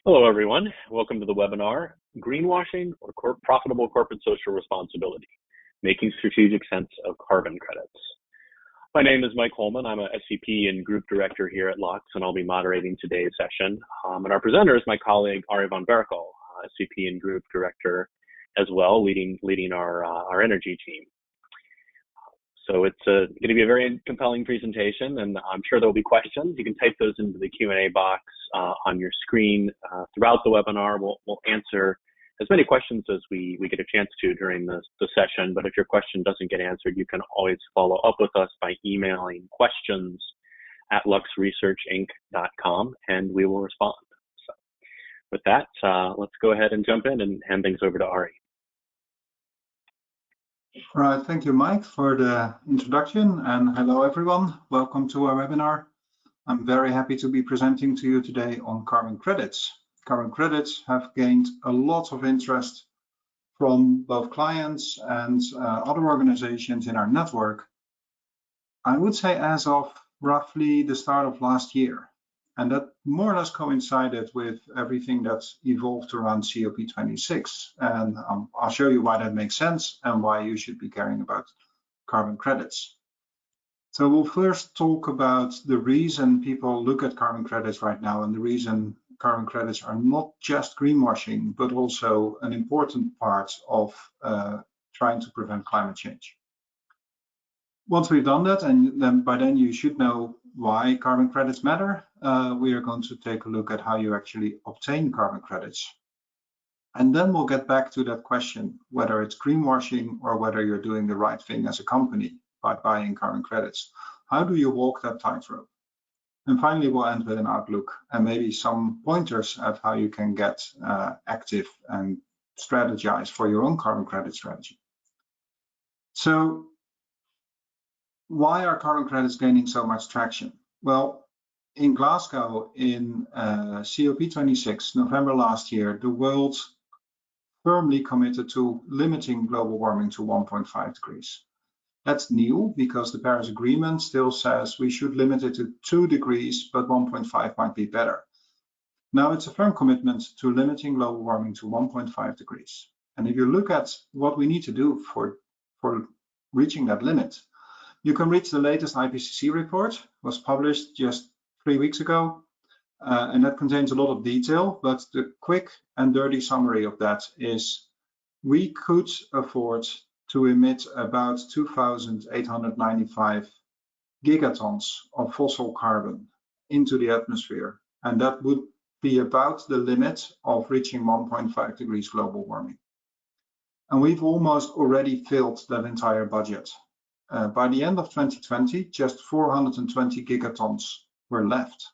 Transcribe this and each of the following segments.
Hello, everyone. Welcome to the webinar, Greenwashing or Profitable Corporate Social Responsibility, Making Strategic Sense of Carbon Credits. My name is Mike Holman. I'm a SCP and Group Director here at Lux, and I'll be moderating today's session. And our presenter is my colleague, Ari von Berkel, SCP and Group Director as well, leading our energy team. So it's going to be a very compelling presentation, and I'm sure there'll be questions. You can type those into the Q&A box on your screen throughout the webinar. We'll answer as many questions as we get a chance to during the session, but if your question doesn't get answered, you can always follow up with us by emailing questions@luxresearchinc.com, and we will respond. So with that, let's go ahead and jump in and hand things over to Ari. All right, thank you, Mike, for the introduction, and hello, everyone. Welcome to our webinar. I'm very happy to be presenting to you today on carbon credits. Carbon credits have gained a lot of interest from both clients and other organizations in our network. I would say as of roughly the start of last year, and that more or less coincided with everything that's evolved around COP26. And I'll show you why that makes sense and why you should be caring about carbon credits. So we'll first talk about the reason people look at carbon credits right now, and the reason carbon credits are not just greenwashing, but also an important part of trying to prevent climate change. Once we've done that, and then by then you should know why carbon credits matter, we are going to take a look at how you actually obtain carbon credits. And then we'll get back to that question, whether it's greenwashing or whether you're doing the right thing as a company by buying carbon credits. How do you walk that tightrope? And finally, we'll end with an outlook and maybe some pointers at how you can get active and strategize for your own carbon credit strategy. So why are carbon credits gaining so much traction? Well, in Glasgow in COP26, November last year, the world firmly committed to limiting global warming to 1.5 degrees. That's new because the Paris Agreement still says we should limit it to 2 degrees, but 1.5 might be better. Now it's a firm commitment to limiting global warming to 1.5 degrees. And if you look at what we need to do for reaching that limit, you can read the latest IPCC report, was published just 3 weeks ago, and that contains a lot of detail, but the quick and dirty summary of that is we could afford to emit about 2,895 gigatons of fossil carbon into the atmosphere, and that would be about the limit of reaching 1.5 degrees global warming. And we've almost already filled that entire budget. By the end of 2020, just 420 gigatons were left.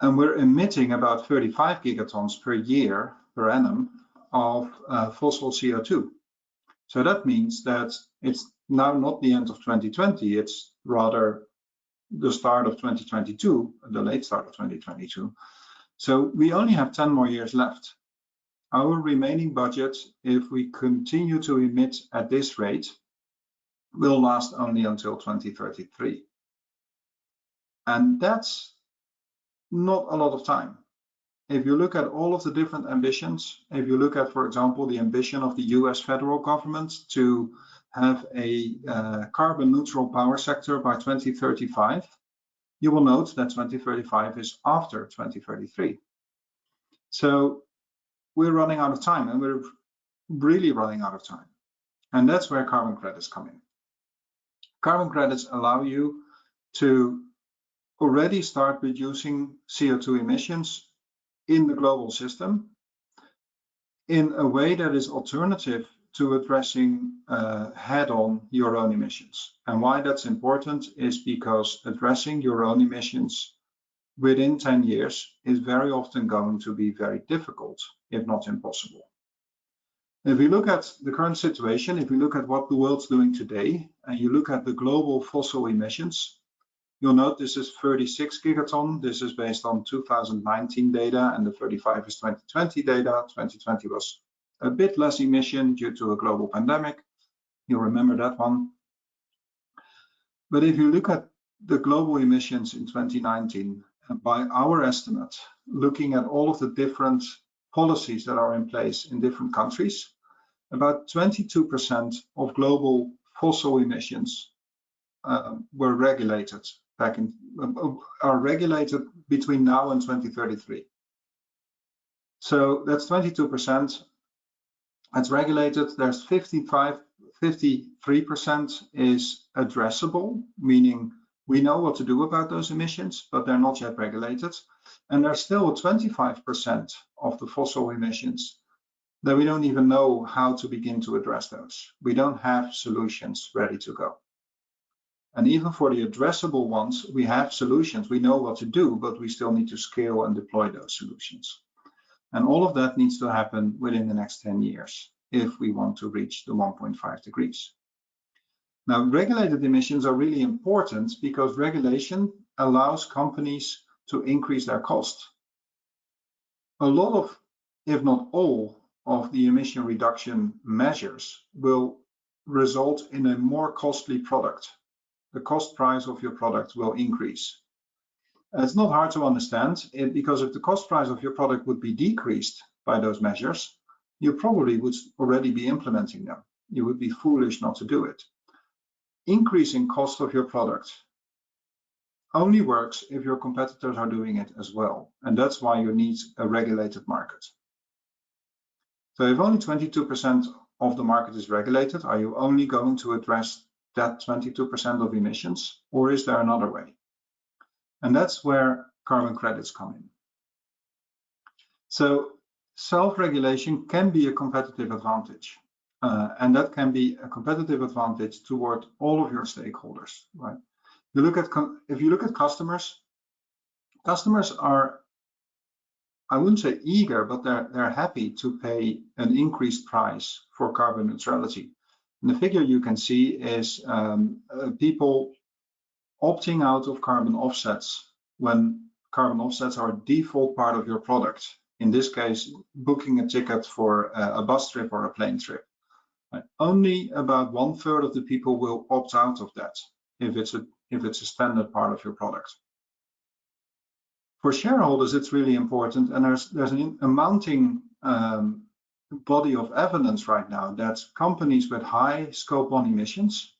And we're emitting about 35 gigatons per year, per annum, of fossil CO2. So that means that it's now not the end of 2020, it's rather the start of 2022, the late start of 2022. So we only have 10 more years left. Our remaining budget, if we continue to emit at this rate, will last only until 2033. And that's not a lot of time. If you look at all of the different ambitions, if you look at, for example, the ambition of the US federal government to have a carbon neutral power sector by 2035, you will note that 2035 is after 2033. So we're running out of time, and we're really running out of time. And that's where carbon credits come in. Carbon credits allow you to already start reducing CO2 emissions in the global system in a way that is alternative to addressing head-on your own emissions. And why that's important is because addressing your own emissions within 10 years is very often going to be very difficult, if not impossible. If we look at the current situation, if we look at what the world's doing today, and you look at the global fossil emissions, you'll note this is 36 gigaton. This is based on 2019 data, and the 35 is 2020 data. 2020 was a bit less emission due to a global pandemic. You'll remember that one. But if you look at the global emissions in 2019 by our estimate, looking at all of the different policies that are in place in different countries, about 22% of global fossil emissions were regulated are regulated between now and 2033. So that's 22%. It's regulated. There's 53% is addressable, meaning we know what to do about those emissions, but they're not yet regulated. And there's still 25% of the fossil emissions that we don't even know how to begin to address those. We don't have solutions ready to go. And even for the addressable ones, we have solutions. We know what to do, but we still need to scale and deploy those solutions. And all of that needs to happen within the next 10 years if we want to reach the 1.5 degrees. Now, regulated emissions are really important because regulation allows companies to increase their cost. A lot of, if not all, of the emission reduction measures will result in a more costly product. The cost price of your product will increase. It's not hard to understand because if the cost price of your product would be decreased by those measures, you probably would already be implementing them. You would be foolish not to do it. Increasing cost of your product only works if your competitors are doing it as well. And that's why you need a regulated market. So if only 22% of the market is regulated, are you only going to address that 22% of emissions, or is there another way? And that's where carbon credits come in. So self-regulation can be a competitive advantage, and that can be a competitive advantage toward all of your stakeholders, right? If you look at customers are, I wouldn't say eager, but they're happy to pay an increased price for carbon neutrality. And the figure you can see is people opting out of carbon offsets when carbon offsets are a default part of your product. In this case, booking a ticket for a bus trip or a plane trip. Only about 1/3 of the people will opt out of that if it's a standard part of your product. For shareholders, it's really important, and there's a mounting body of evidence right now that companies with high scope 1 emissions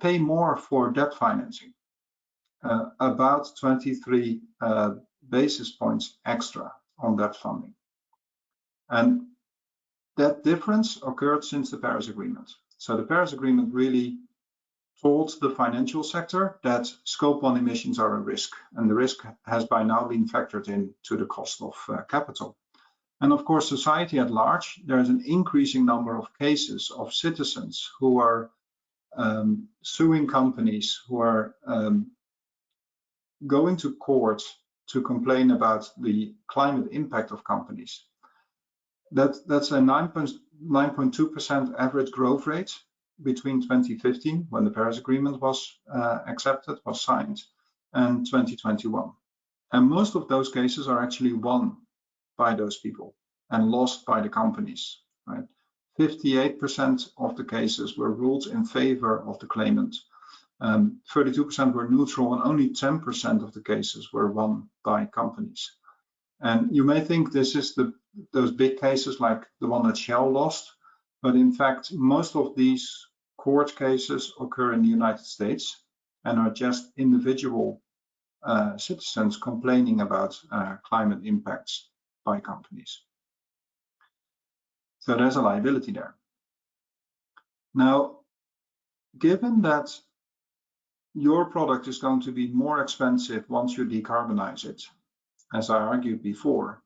pay more for debt financing, about 23 basis points extra on debt funding. And that difference occurred since the Paris Agreement. So the Paris Agreement really told the financial sector that scope 1 emissions are a risk, and the risk has by now been factored into the cost of capital. And of course, society at large, there is an increasing number of cases of citizens who are suing companies, who are going to court to complain about the climate impact of companies. That's a 9.2% average growth rate between 2015, when the Paris Agreement was signed, and 2021. And most of those cases are actually won by those people and lost by the companies, right? 58% of the cases were ruled in favor of the claimant. 32% were neutral, and only 10% of the cases were won by companies. And you may think this is those big cases like the one that Shell lost, but in fact, most of these court cases occur in the United States and are just individual citizens complaining about climate impacts by companies. So there's a liability there. Now, given that your product is going to be more expensive once you decarbonize it, as I argued before,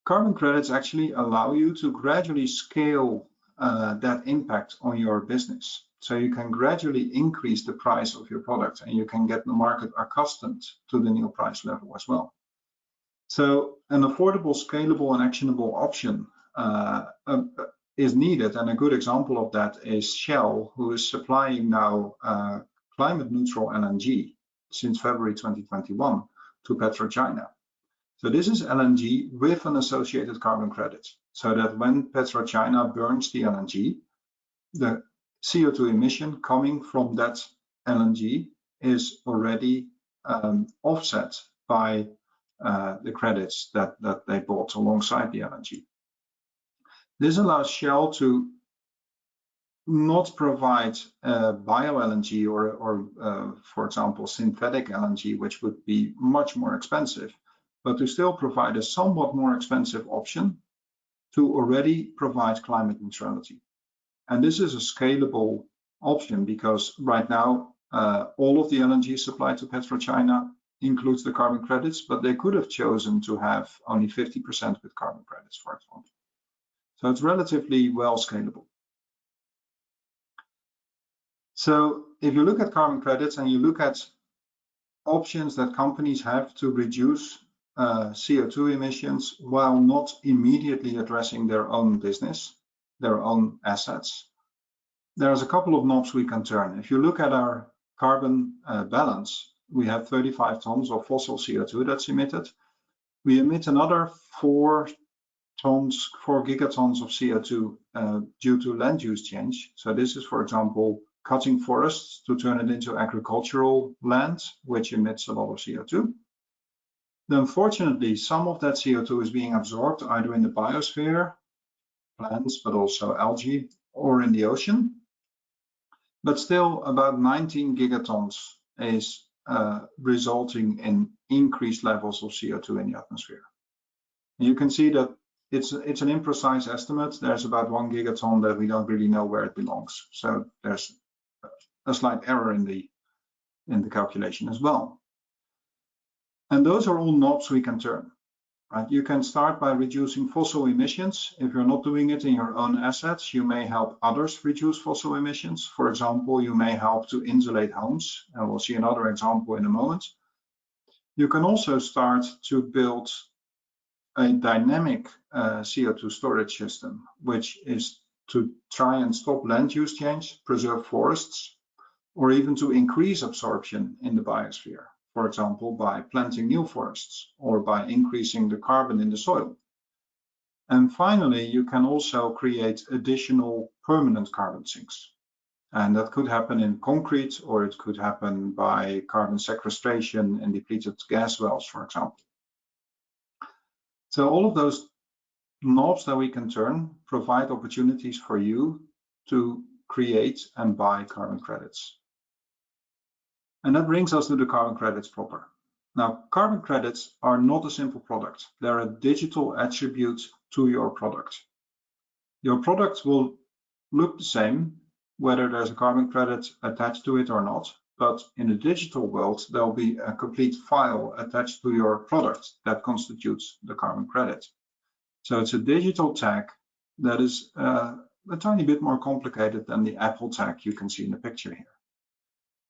carbon credits actually allow you to gradually scale that impact on your business. So you can gradually increase the price of your product, and you can get the market accustomed to the new price level as well. So an affordable, scalable, and actionable option is needed. And a good example of that is Shell, who is supplying now climate neutral LNG since February 2021 to PetroChina. So this is LNG with an associated carbon credit, so that when PetroChina burns the LNG, the CO2 emission coming from that LNG is already offset by the credits that they bought alongside the LNG. This allows Shell to not provide bio-LNG or for example, synthetic LNG, which would be much more expensive, but to still provide a somewhat more expensive option to already provide climate neutrality. And this is a scalable option because right now, all of the LNG supplied to PetroChina includes the carbon credits, but they could have chosen to have only 50% with carbon credits, for example. So it's relatively well scalable. So if you look at carbon credits and you look at options that companies have to reduce CO2 emissions while not immediately addressing their own business, their own assets, there's a couple of knobs we can turn. If you look at our carbon balance, we have 35 tons of fossil CO2 that's emitted. We emit another 4 gigatons of CO2 due to land use change. So this is, for example, cutting forests to turn it into agricultural land, which emits a lot of CO2. Then fortunately, some of that CO2 is being absorbed either in the biosphere, plants, but also algae, or in the ocean. But still, about 19 gigatons is resulting in increased levels of CO2 in the atmosphere. And you can see that it's an imprecise estimate. There's about 1 gigaton that we don't really know where it belongs. So there's a slight error in the calculation as well. And those are all knobs we can turn. Right? You can start by reducing fossil emissions. If you're not doing it in your own assets, you may help others reduce fossil emissions. For example, you may help to insulate homes, and we'll see another example in a moment. You can also start to build a dynamic CO2 storage system, which is to try and stop land use change, preserve forests, or even to increase absorption in the biosphere. For example, by planting new forests or by increasing the carbon in the soil. And finally, you can also create additional permanent carbon sinks. And that could happen in concrete, or it could happen by carbon sequestration in depleted gas wells, for example. So all of those knobs that we can turn provide opportunities for you to create and buy carbon credits. And that brings us to the carbon credits proper. Now, carbon credits are not a simple product. They're a digital attribute to your product. Your product will look the same, whether there's a carbon credit attached to it or not, but in the digital world, there'll be a complete file attached to your product that constitutes the carbon credit. So it's a digital tag that is a tiny bit more complicated than the Apple tag you can see in the picture here.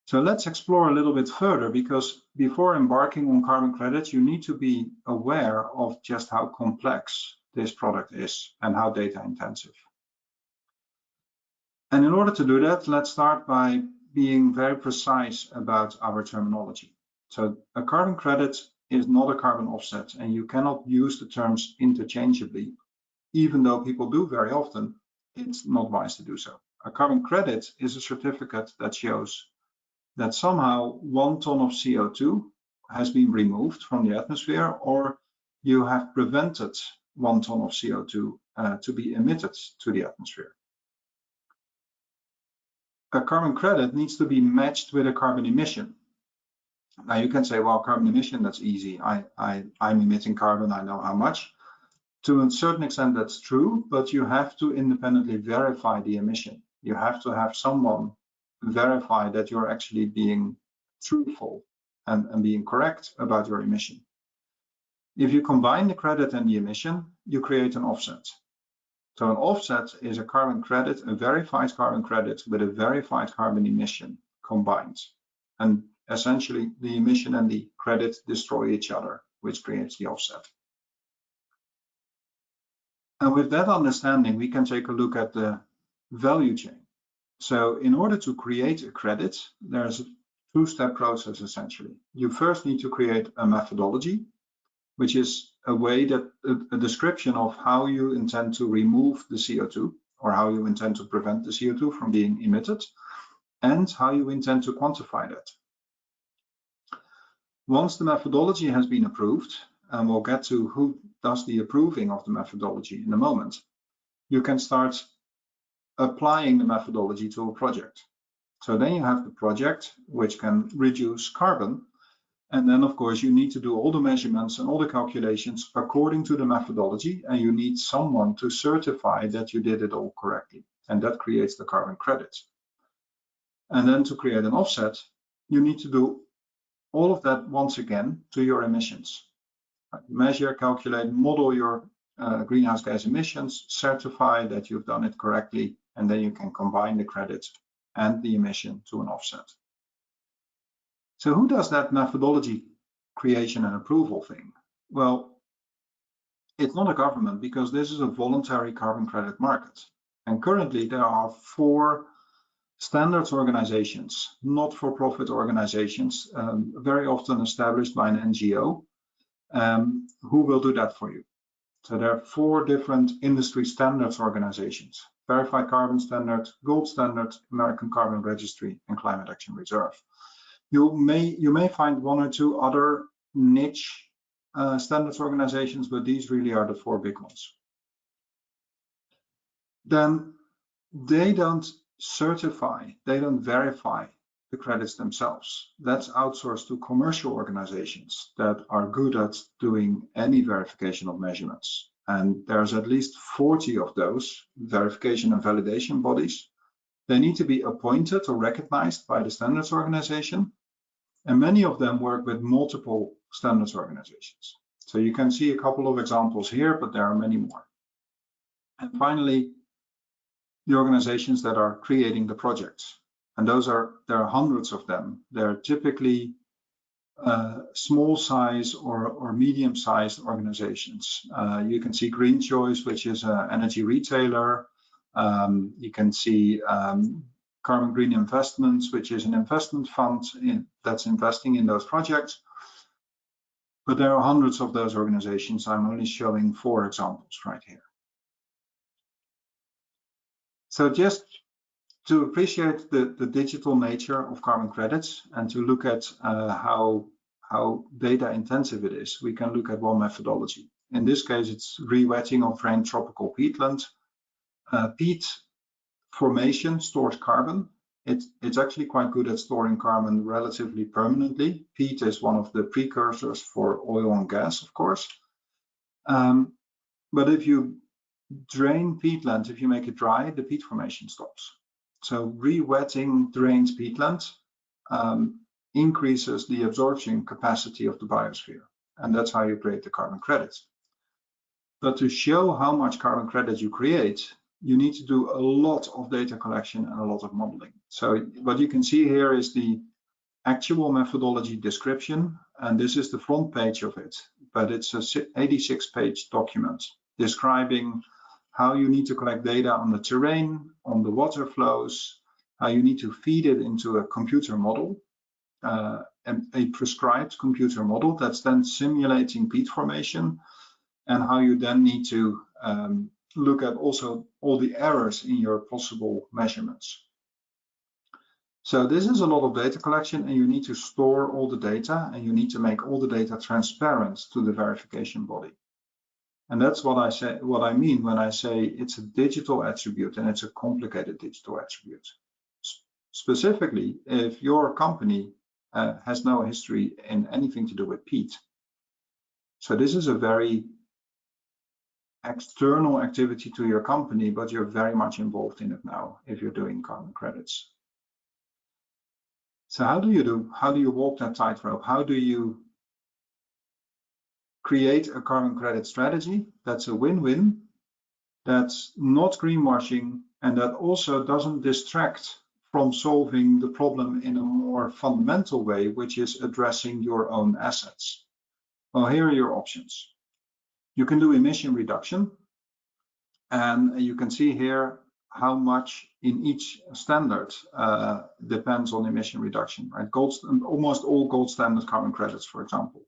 So let's explore a little bit further, because before embarking on carbon credits, you need to be aware of just how complex this product is and how data intensive. And in order to do that, let's start by being very precise about our terminology. So a carbon credit is not a carbon offset, and you cannot use the terms interchangeably. Even though people do very often, it's not wise to do so. A carbon credit is a certificate that shows that somehow 1 ton of CO2 has been removed from the atmosphere, or you have prevented 1 ton of CO2 to be emitted to the atmosphere. A carbon credit needs to be matched with a carbon emission. Now you can say, well, carbon emission, that's easy. I'm emitting carbon, I know how much. To a certain extent, that's true, but you have to independently verify the emission. You have to have someone verify that you're actually being truthful and being correct about your emission. If you combine the credit and the emission, you create an offset. So an offset is a carbon credit, a verified carbon credit with a verified carbon emission combined. And essentially, the emission and the credit destroy each other, which creates the offset. And with that understanding, we can take a look at the value chain. So in order to create a credit, there's a two-step process essentially. You first need to create a methodology, which is a way that a description of how you intend to remove the CO2, or how you intend to prevent the CO2 from being emitted, and how you intend to quantify that. Once the methodology has been approved, and we'll get to who does the approving of the methodology in a moment, you can start applying the methodology to a project. So then you have the project which can reduce carbon. And then, of course, you need to do all the measurements and all the calculations according to the methodology, and you need someone to certify that you did it all correctly. And that creates the carbon credits. And then to create an offset, you need to do all of that once again to your emissions. Measure, calculate, model your greenhouse gas emissions, certify that you've done it correctly, and then you can combine the credits and the emission to an offset. So who does that methodology creation and approval thing? Well, it's not a government, because this is a voluntary carbon credit market. And currently there are 4 standards organizations, not-for-profit organizations, very often established by an NGO, who will do that for you. So there are 4 different industry standards organizations: Verified Carbon Standard, Gold Standard, American Carbon Registry, and Climate Action Reserve. You may find 1 or 2 other niche standards organizations, but these really are the 4 big ones. Then they don't certify, they don't verify the credits themselves. That's outsourced to commercial organizations that are good at doing any verification of measurements. And there's at least 40 of those verification and validation bodies. They need to be appointed or recognized by the standards organization. And many of them work with multiple standards organizations. So you can see a couple of examples here, but there are many more. And finally, the organizations that are creating the projects. And there are hundreds of them. They're typically small size or medium sized organizations. You can see Green Choice, which is an energy retailer. You can see Carbon Green Investments, which is an investment fund that's investing in those projects. But there are hundreds of those organizations. I'm only showing 4 examples right here. So just to appreciate the digital nature of carbon credits and to look at how data intensive it is, we can look at one methodology. In this case, it's re-wetting of drained tropical peatland. Peat formation stores carbon. It's actually quite good at storing carbon relatively permanently. Peat is one of the precursors for oil and gas, of course. But if you drain peatland, if you make it dry, the peat formation stops. So re-wetting drains peatland increases the absorption capacity of the biosphere. And that's how you create the carbon credits. But to show how much carbon credits you create, you need to do a lot of data collection and a lot of modeling. So what you can see here is the actual methodology description, and this is the front page of it, but it's a 86-page document describing how you need to collect data on the terrain, on the water flows, how you need to feed it into a computer model, a prescribed computer model that's then simulating peat formation, and how you then need to look at also all the errors in your possible measurements. So this is a lot of data collection, and you need to store all the data, and you need to make all the data transparent to the verification body. And that's what I mean when I say it's a digital attribute, and it's a complicated digital attribute. Specifically, if your company has no history in anything to do with peat. So this is a very external activity to your company, but you're very much involved in it now if you're doing carbon credits. So how do you walk that tightrope? How do you create a carbon credit strategy that's a win-win, that's not greenwashing, and that also doesn't distract from solving the problem in a more fundamental way, which is addressing your own assets? Well, here are your options. You can do emission reduction, and you can see here how much in each standard depends on emission reduction, right? Almost all gold standard carbon credits, for example,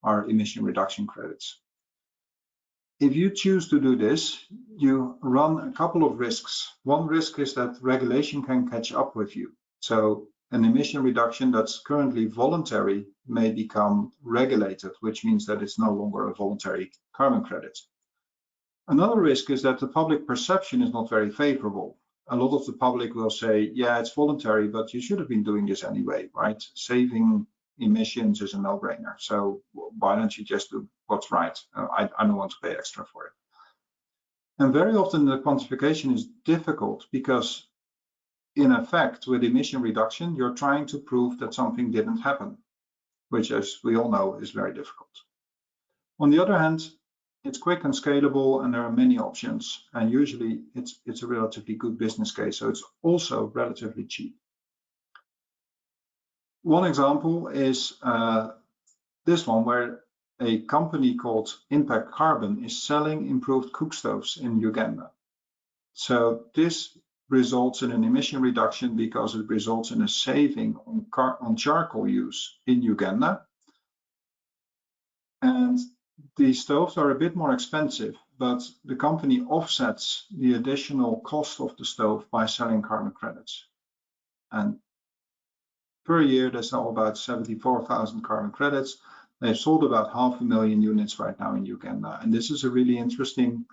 are emission reduction credits. If you choose to do this, you run a couple of risks. One risk is that regulation can catch up with you. So an emission reduction that's currently voluntary may become regulated, which means that it's no longer a voluntary carbon credit. Another risk is that the public perception is not very favorable. A lot of the public will say, yeah, it's voluntary, but you should have been doing this anyway, right? Saving emissions is a no-brainer. So why don't you just do what's right? I don't want to pay extra for it. And very often the quantification is difficult because in effect, with emission reduction, you're trying to prove that something didn't happen, which, as we all know, is very difficult. On the other hand, it's quick and scalable, and there are many options. And usually it's a relatively good business case, so it's also relatively cheap. One example is this one, where a company called Impact Carbon is selling improved cook stoves in Uganda. So this results in an emission reduction because it results in a saving on charcoal use in Uganda. And the stoves are a bit more expensive, but the company offsets the additional cost of the stove by selling carbon credits. And per year, they sell about 74,000 carbon credits. They've sold about 500,000 units right now in Uganda. And this is a really interesting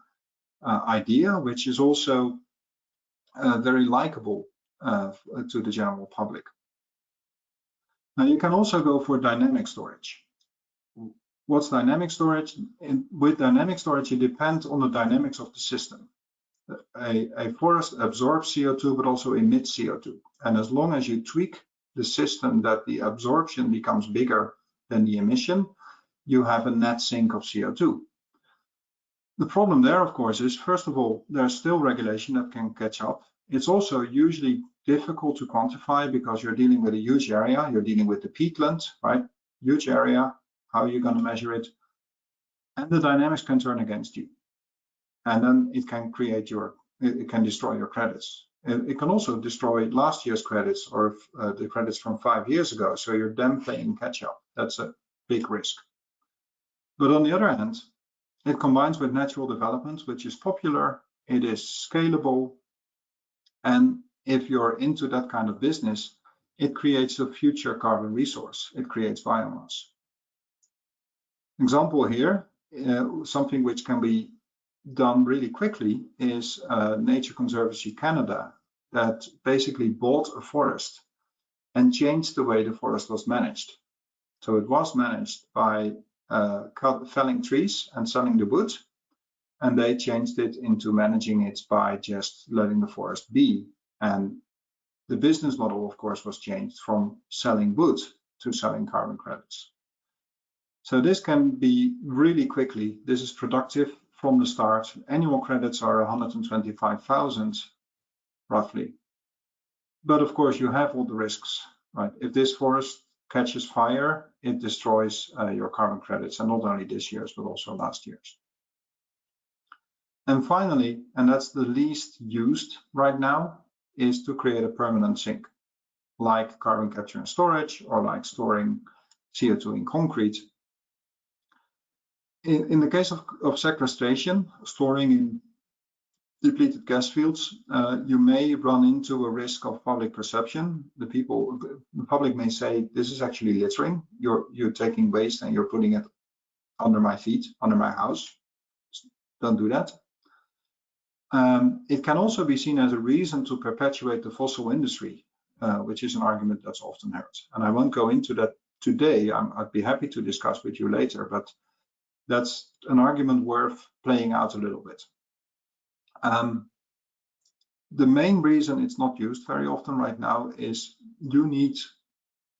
idea, which is also very likable to the general public. Now, you can also go for dynamic storage. What's dynamic storage? With dynamic storage, you depend on the dynamics of the system. A forest absorbs CO2, but also emits CO2. And as long as you tweak the system that the absorption becomes bigger than the emission, you have a net sink of CO2. The problem there, of course, is, first of all, there's still regulation that can catch up. It's also usually difficult to quantify because you're dealing with a huge area. You're dealing with the peatland, right? Huge area. How are you going to measure it? And the dynamics can turn against you. And then it can create it can destroy your credits. It can also destroy last year's credits or the credits from 5 years ago. So you're then playing catch up. That's a big risk. But on the other hand, it combines with natural development, which is popular. It is scalable. And if you're into that kind of business, it creates a future carbon resource. It creates biomass. Example here, something which can be done really quickly is Nature Conservancy Canada that basically bought a forest and changed the way the forest was managed. So it was managed by felling trees and selling the wood, and they changed it into managing it by just letting the forest be. And the business model, of course, was changed from selling wood to selling carbon credits. So this can be really quickly. This is productive from the start. Annual credits are 125,000 roughly. But of course, you have all the risks, right? If this forest catches fire, it destroys your carbon credits, and not only this year's, but also last year's. And finally, and that's the least used right now, is to create a permanent sink, like carbon capture and storage, or like storing CO2 in concrete. In the case of sequestration, storing in depleted gas fields, you may run into a risk of public perception. The public may say, this is actually littering. You're taking waste and you're putting it under my feet, under my house. Don't do that. It can also be seen as a reason to perpetuate the fossil industry, which is an argument that's often heard. And I won't go into that today. I'd be happy to discuss with you later, but that's an argument worth playing out a little bit. The main reason it's not used very often right now is you need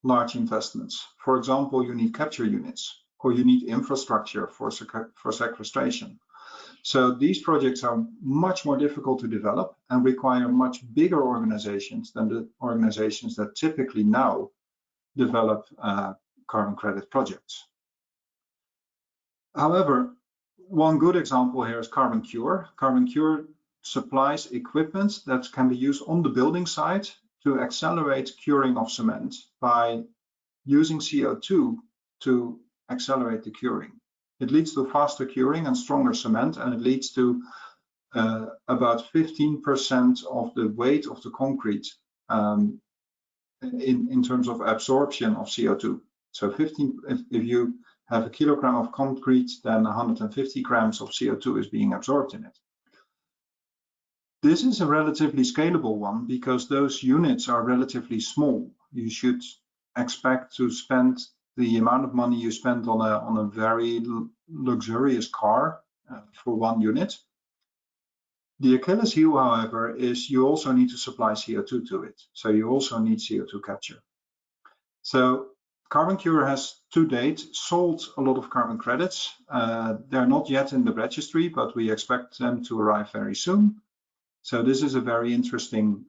large investments. For example, you need capture units, or you need infrastructure for sequestration. So these projects are much more difficult to develop and require much bigger organizations than the organizations that typically now develop carbon credit projects. However, one good example here is Carbon Cure. Carbon Cure supplies equipment that can be used on the building site to accelerate curing of cement by using CO2 to accelerate the curing. It leads to faster curing and stronger cement, and it leads to about 15% of the weight of the concrete in terms of absorption of CO2. So if you have a kilogram of concrete, then 150 grams of CO2 is being absorbed in it. This is a relatively scalable one because those units are relatively small. You should expect to spend the amount of money you spend on a very luxurious car for 1 unit. The Achilles heel, however, is you also need to supply CO2 to it. So you also need CO2 capture. So CarbonCure has to date sold a lot of carbon credits. They're not yet in the registry, but we expect them to arrive very soon. So this is a very interesting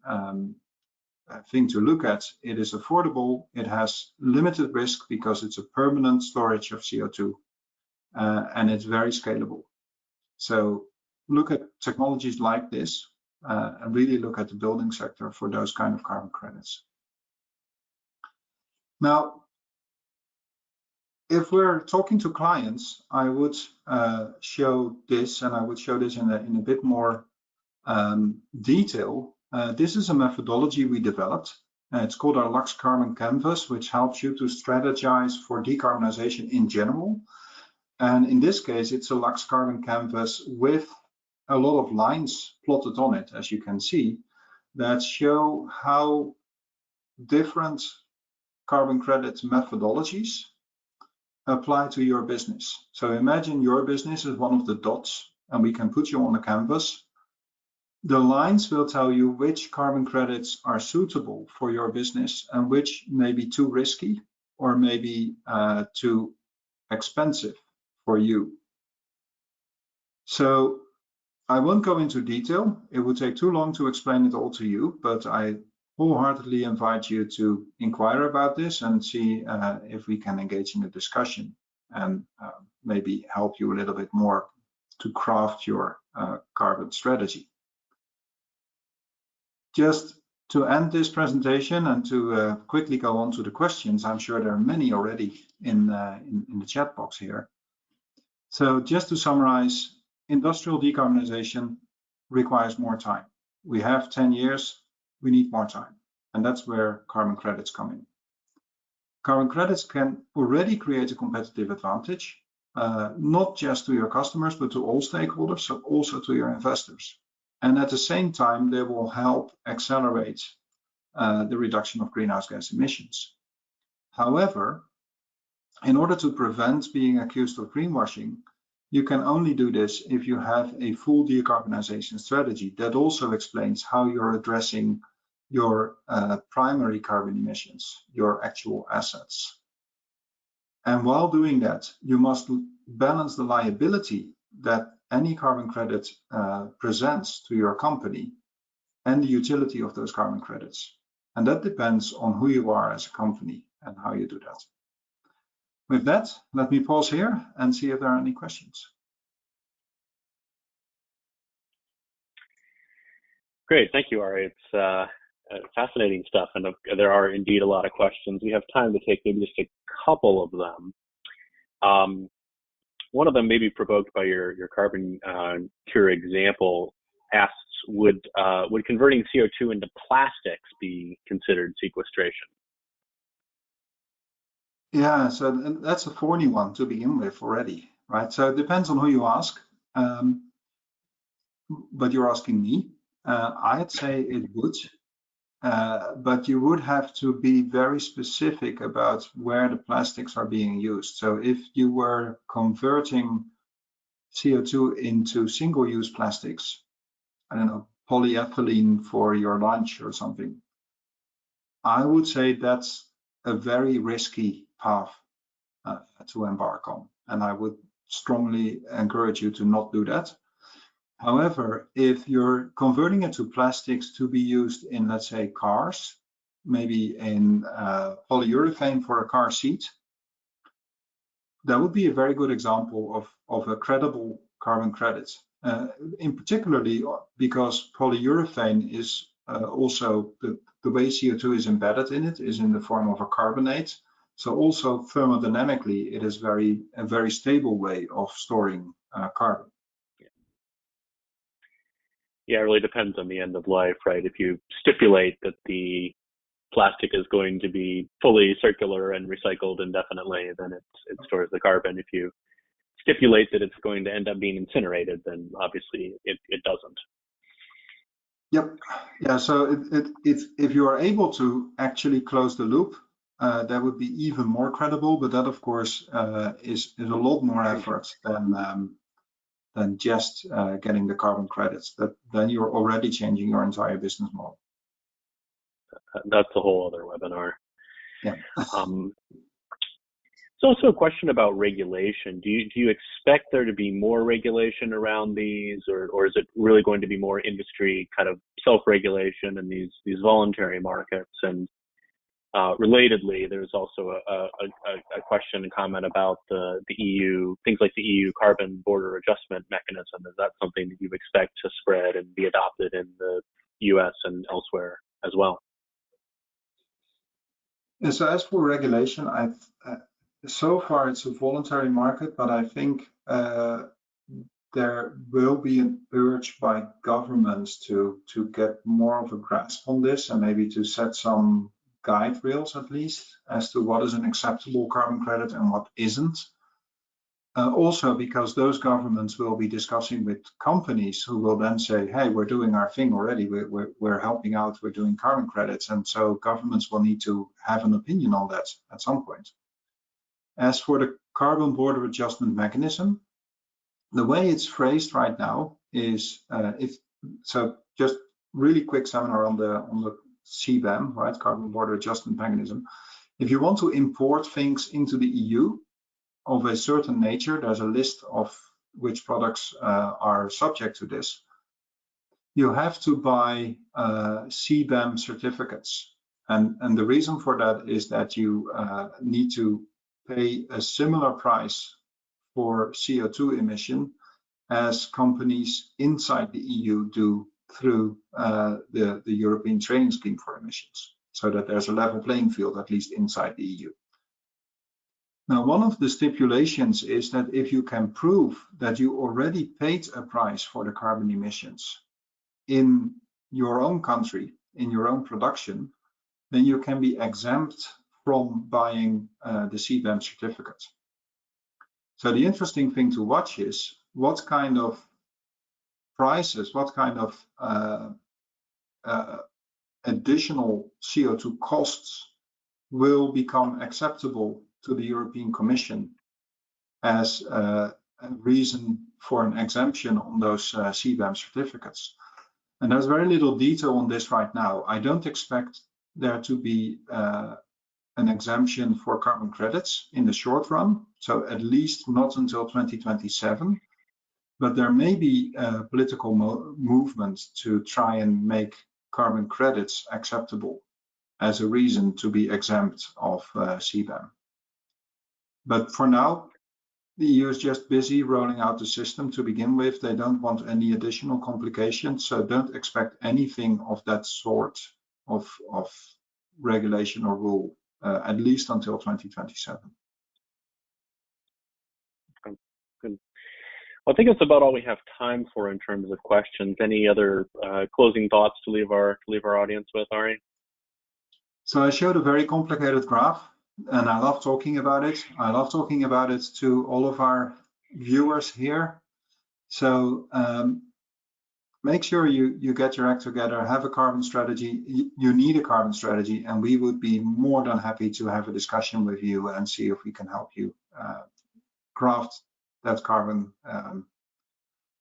thing to look at. It is affordable, it has limited risk because it's a permanent storage of CO2, and it's very scalable. So look at technologies like this and really look at the building sector for those kind of carbon credits. Now, if we're talking to clients, I would show this, and I would show this in a bit more detail. This is a methodology we developed. It's called our Lux Carbon Canvas, which helps you to strategize for decarbonization in general. And in this case, it's a Lux Carbon Canvas with a lot of lines plotted on it, as you can see, that show how different carbon credit methodologies apply to your business. So imagine your business is one of the dots, and we can put you on the canvas. The lines will tell you which carbon credits are suitable for your business and which may be too risky or maybe too expensive for you. So I won't go into detail. It would take too long to explain it all to you, but I wholeheartedly invite you to inquire about this and see if we can engage in a discussion and maybe help you a little bit more to craft your carbon strategy. Just to end this presentation and to quickly go on to the questions, I'm sure there are many already in the chat box here. So just to summarize, industrial decarbonization requires more time. We have 10 years, we need more time. And that's where carbon credits come in. Carbon credits can already create a competitive advantage, not just to your customers, but to all stakeholders, so also to your investors. And at the same time, they will help accelerate the reduction of greenhouse gas emissions. However, in order to prevent being accused of greenwashing, you can only do this if you have a full decarbonization strategy that also explains how you're addressing your primary carbon emissions, your actual assets. And while doing that, you must balance the liability that any carbon credit presents to your company and the utility of those carbon credits. And that depends on who you are as a company and how you do that. With that, let me pause here and see if there are any questions. Great, thank you, Ari. It's fascinating stuff, and there are indeed a lot of questions. We have time to take maybe just a couple of them. One of them, maybe provoked by your carbon cure example, asks, would converting CO2 into plastics be considered sequestration? Yeah, so that's a thorny one to begin with already, right? So it depends on who you ask, but you're asking me. I'd say it would, but you would have to be very specific about where the plastics are being used. So if you were converting CO2 into single-use plastics, I don't know, polyethylene for your lunch or something, I would say that's a very risky path to embark on, and I would strongly encourage you to not do that. However, if you're converting it to plastics to be used in, let's say, cars, maybe in polyurethane for a car seat, that would be a very good example of a credible carbon credit. In particularly because polyurethane is also the way CO2 is embedded in it is in the form of a carbonate. So also thermodynamically, it is a very stable way of storing carbon. Yeah, it really depends on the end of life, right? If you stipulate that the plastic is going to be fully circular and recycled indefinitely, then it stores the carbon. If you stipulate that it's going to end up being incinerated, then obviously it doesn't. Yep. Yeah. So if you are able to actually close the loop, that would be even more credible. But that, of course, is a lot more effort than just getting the carbon credits. Then you're already changing your entire business model. That's a whole other webinar. Yeah. There's also a question about regulation. Do you expect there to be more regulation around these, or is it really going to be more industry kind of self-regulation in these voluntary markets? And relatedly, there's also a question and comment about the EU, things like the EU carbon border adjustment mechanism. Is that something that you expect to spread and be adopted in the US and elsewhere as well? Yeah, so as for regulation, so far it's a voluntary market, but I think there will be an urge by governments to get more of a grasp on this, and maybe to set some guide rails at least as to what is an acceptable carbon credit and what isn't. Also because those governments will be discussing with companies who will then say, hey, we're doing our thing already, we're helping out, we're doing carbon credits, and so governments will need to have an opinion on that at some point. As for the carbon border adjustment mechanism, the way it's phrased right now is, so just really quick seminar on the CBAM, right, carbon border adjustment mechanism. If you want to import things into the EU of a certain nature, there's a list of which products are subject to this. You have to buy CBAM certificates, and the reason for that is that you need to pay a similar price for CO2 emission as companies inside the EU do through the European Trading Scheme for Emissions, so that there's a level playing field, at least inside the EU. Now, one of the stipulations is that if you can prove that you already paid a price for the carbon emissions in your own country, in your own production, then you can be exempt from buying the CBAM certificate. So the interesting thing to watch is what kind of prices, what kind of additional CO2 costs will become acceptable to the European Commission as a reason for an exemption on those CBAM certificates. And there's very little detail on this right now. I don't expect there to be an exemption for carbon credits in the short run, so at least not until 2027. But there may be a political movement to try and make carbon credits acceptable as a reason to be exempt of CBAM. But for now, the EU is just busy rolling out the system to begin with. They don't want any additional complications, so don't expect anything of that sort of regulation or rule, at least until 2027. Good. Well, I think it's about all we have time for in terms of questions. Any other closing thoughts to leave our audience with, Ari? So I showed a very complicated graph, and I love talking about it. I love talking about it to all of our viewers here. So make sure you get your act together, have a carbon strategy. You need a carbon strategy, and we would be more than happy to have a discussion with you and see if we can help you craft that carbon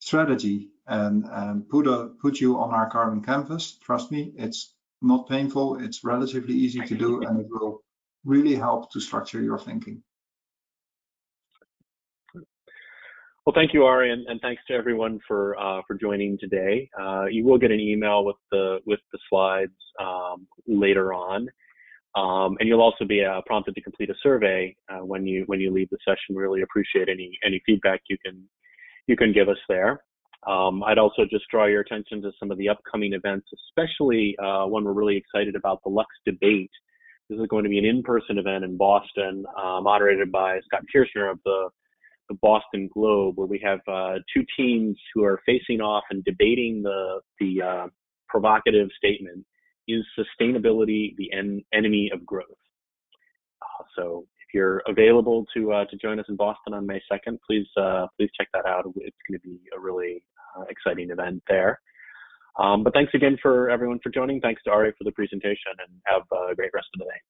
strategy and put you on our carbon canvas. Trust me, it's not painful, it's relatively easy to do, and it will really help to structure your thinking. Well, thank you, Ari, and thanks to everyone for joining today. You will get an email with the slides later on, and you'll also be prompted to complete a survey when you leave the session. Really appreciate any feedback you can give us there. I'd also just draw your attention to some of the upcoming events, especially one we're really excited about, the Lux Debate. This is going to be an in-person event in Boston, moderated by Scott Kirshner of the Boston Globe, where we have two teams who are facing off and debating the provocative statement, Is Sustainability the Enemy of Growth? So if you're available to join us in Boston on May 2nd, please check that out. It's going to be a really exciting event there. But thanks again for everyone for joining. Thanks to Ari for the presentation, and have a great rest of the day.